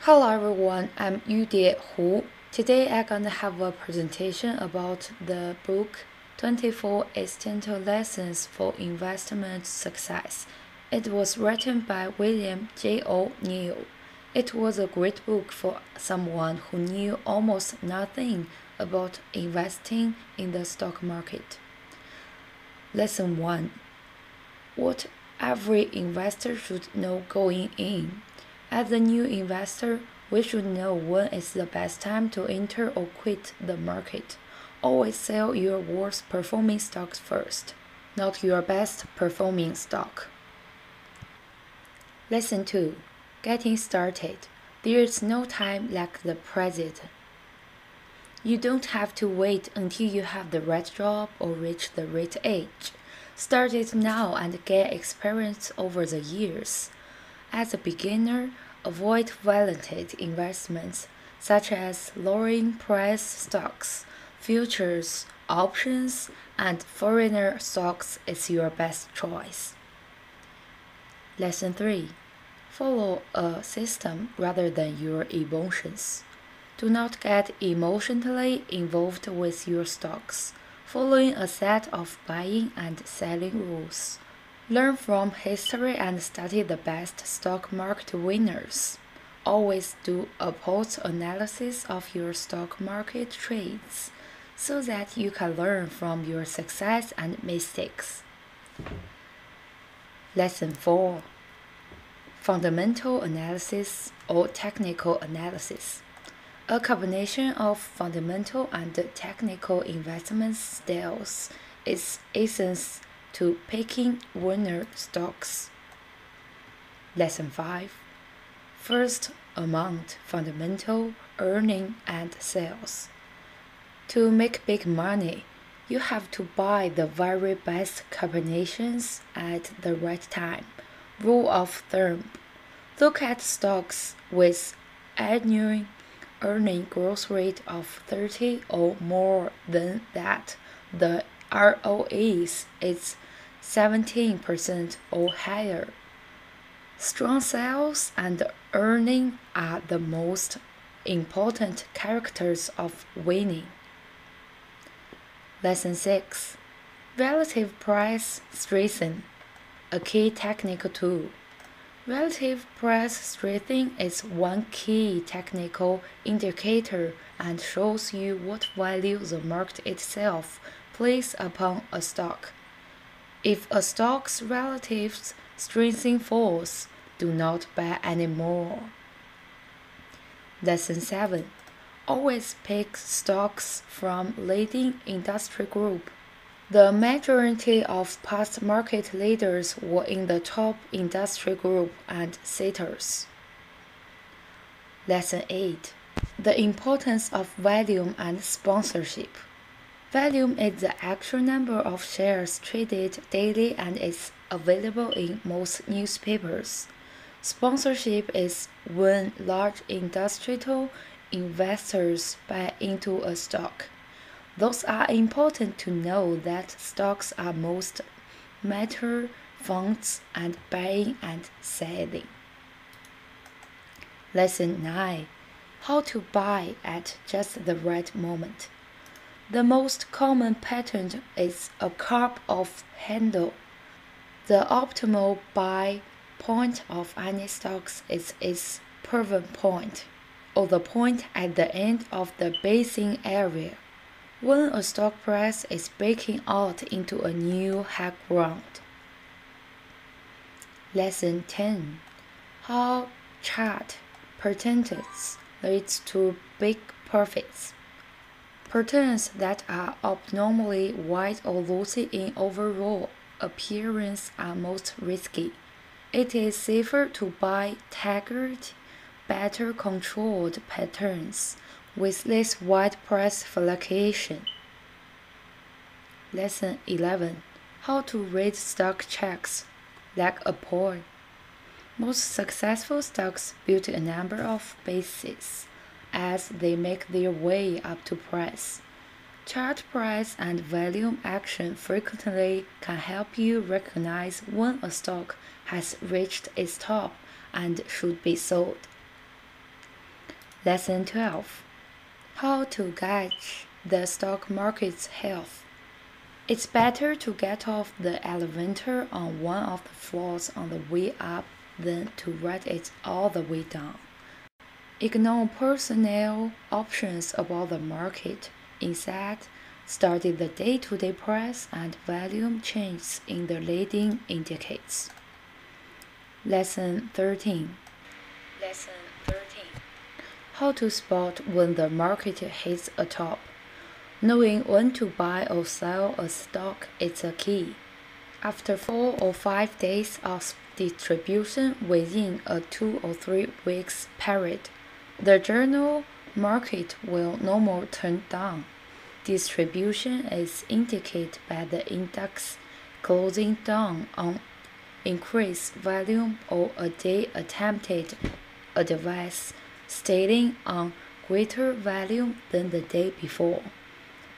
Hello everyone, I'm Yudie Hu. Today I'm gonna have a presentation about the book 24 Essential Lessons for Investment Success. It was written by William J. O'Neill. It was a great book for someone who knew almost nothing about investing in the stock market. Lesson 1. What every investor should know going in. As a new investor, we should know when is the best time to enter or quit the market. Always sell your worst performing stocks first, not your best performing stock. Lesson 2. Getting started. There is no time like the present. You don't have to wait until you have the right job or reach the right age. Start it now and get experience over the years. As a beginner, avoid volatile investments such as lowering price stocks, futures, options, and foreigner stocks is your best choice. Lesson 3. Follow a system rather than your emotions. Do not get emotionally involved with your stocks, following a set of buying and selling rules. Learn from history and study the best stock market winners. Always do a post-analysis of your stock market trades so that you can learn from your success and mistakes. Lesson 4. Fundamental analysis or technical analysis. A combination of fundamental and technical investment styles is essential to picking winner stocks. Lesson 5. First amount fundamental earning and sales. To make big money, you have to buy the very best combinations at the right time. Rule of thumb. Look at stocks with annual earning growth rate of 30 or more than that. The ROEs is 17% or higher. Strong sales and earning are the most important characters of winning. Lesson 6. Relative price strengthening, a key technical tool. Relative price strengthening is one key technical indicator and shows you what value the market itself places upon a stock. If a stock's relative strength falls, do not buy anymore. Lesson 7. Always pick stocks from leading industry group. The majority of past market leaders were in the top industry group and sectors. Lesson 8. The importance of volume and sponsorship. Volume is the actual number of shares traded daily and is available in most newspapers. Sponsorship is when large industrial investors buy into a stock. Those are important to know that stocks are most matter funds and buying and selling. Lesson 9. How to buy at just the right moment. The most common pattern is a curve of handle. The optimal buy point of any stocks is its pivot point, or the point at the end of the basing area, when a stock price is breaking out into a new high ground. Lesson 10. How chart patterns leads to big profits. Patterns that are abnormally wide or loosey in overall appearance are most risky. It is safer to buy staggered, better controlled patterns with less wide price fluctuation. Lesson 11. How to read stock charts like a poem. Most successful stocks build a number of bases as they make their way up to price. Chart price and volume action frequently can help you recognize when a stock has reached its top and should be sold. Lesson 12. How to gauge the stock market's health. It's better to get off the elevator on one of the floors on the way up than to ride it all the way down. Ignore personal options about the market. Instead, study the day-to-day price and volume changes in the leading indicators. Lesson 13. How to spot when the market hits a top. Knowing when to buy or sell a stock is a key. After 4 or 5 days of distribution within a 2 or 3 weeks period, the general market will no more turn down. Distribution is indicated by the index closing down on increased volume or a day attempted advice stating on greater volume than the day before.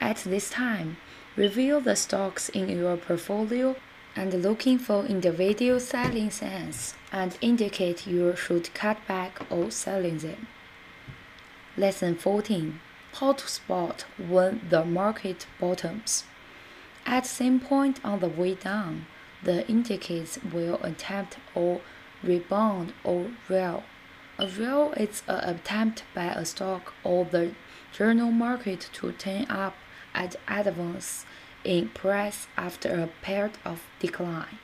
At this time, review the stocks in your portfolio and looking for individual selling signs and indicate you should cut back or selling them. Lesson 14. How to spot when the market bottoms. At some point on the way down, the indicators will attempt or rebound or rally. A rally is an attempt by a stock or the general market to turn up at advance in price after a period of decline.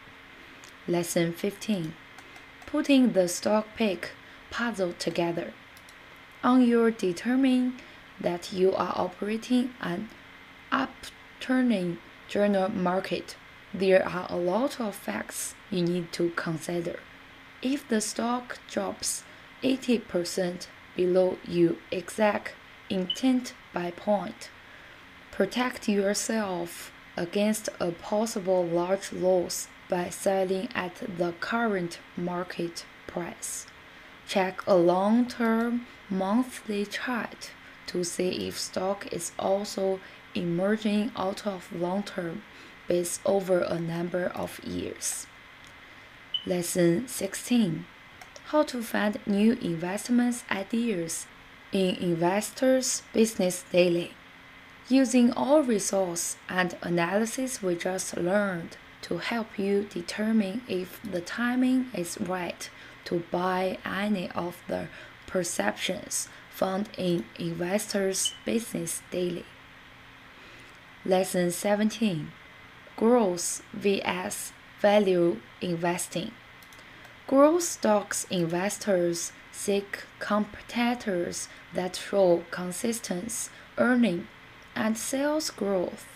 Lesson 15. Putting the stock pick puzzle together. On your determining that you are operating an upturning general market, there are a lot of facts you need to consider. If the stock drops 80% below your exact intent buy point, protect yourself against a possible large loss by selling at the current market price. Check a long-term monthly chart to see if stock is also emerging out of long-term base over a number of years. Lesson 16. How to find new investment ideas in Investors Business Daily. Using all resource and analysis we just learned to help you determine if the timing is right to buy any of the perceptions found in Investors Business Daily. Lesson 17. Growth vs. Value Investing. Growth stocks investors seek competitors that show consistent earning and sales growth.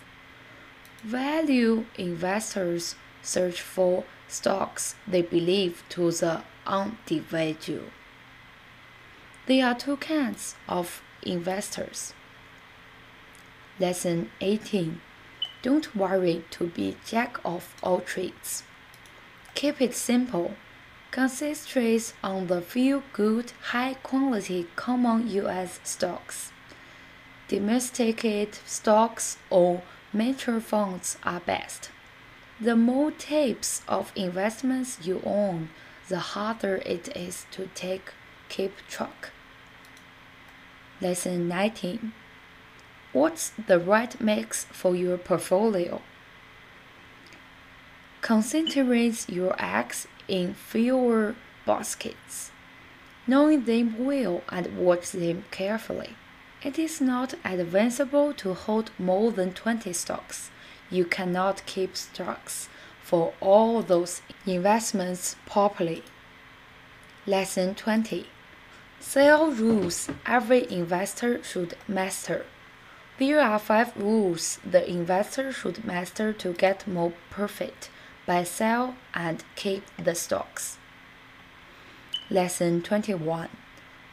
Value investors search for stocks they believe to the individual. There are two kinds of investors. Lesson 18. Don't worry to be jack of all trades. Keep it simple. Concentrate on the few good, high-quality common U.S. stocks. Domesticated stocks or mutual funds are best. The more types of investments you own, the harder it is to keep track. Lesson 19. What's the right mix for your portfolio? Concentrate your eggs in fewer baskets. Knowing them well and watch them carefully. It is not advisable to hold more than 20 stocks. You cannot keep stocks for all those investments properly. Lesson 20. Sale rules every investor should master. There are 5 rules the investor should master to get more profit by sell and keep the stocks. Lesson 21.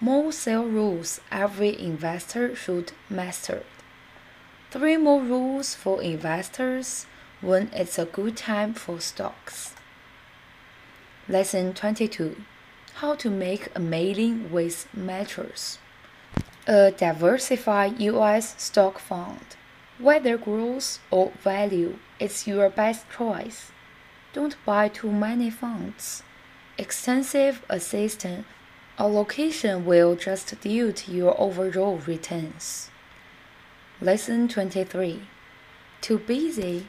More sale rules every investor should master. 3 more rules for investors when it's a good time for stocks. Lesson 22. How to make a mailing with matches. A diversified U.S. stock fund, whether growth or value, is your best choice. Don't buy too many funds. Extensive assistance Allocation will just dilute your overall returns. Lesson 23. Too busy?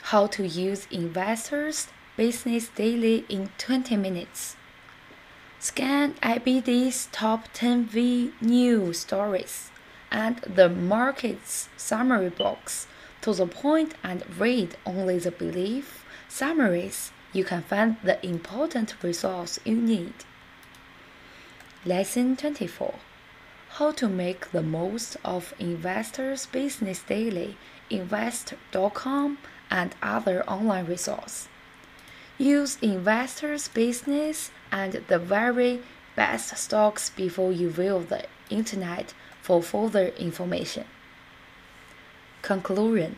How to use Investors Business Daily in 20 minutes. Scan IBD's top 10 news stories and the market's summary box to the point and read only the brief summaries. You can find the important results you need. Lesson 24. How to make the most of Investors Business Daily, Invest.com, and other online resources. Use Investors Business and the very best stocks before you view the internet for further information. Conclusion.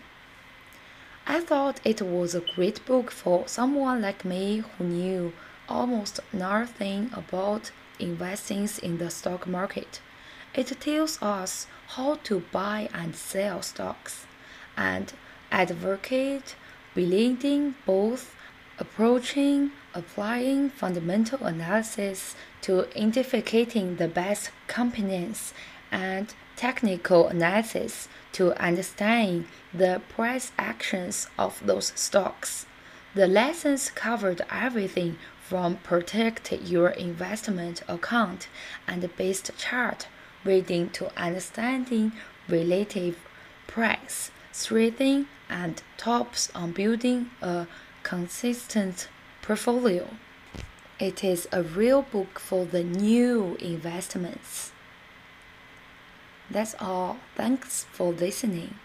I thought it was a great book for someone like me who knew almost nothing about investing in the stock market. It tells us how to buy and sell stocks and advocate blending both approaching applying fundamental analysis to identifying the best companies and technical analysis to understand the price actions of those stocks. The lessons covered everything from protect your investment account and best chart reading to understanding relative price, strengthening and tops on building a consistent portfolio. It is a real book for the new investments. That's all. Thanks for listening.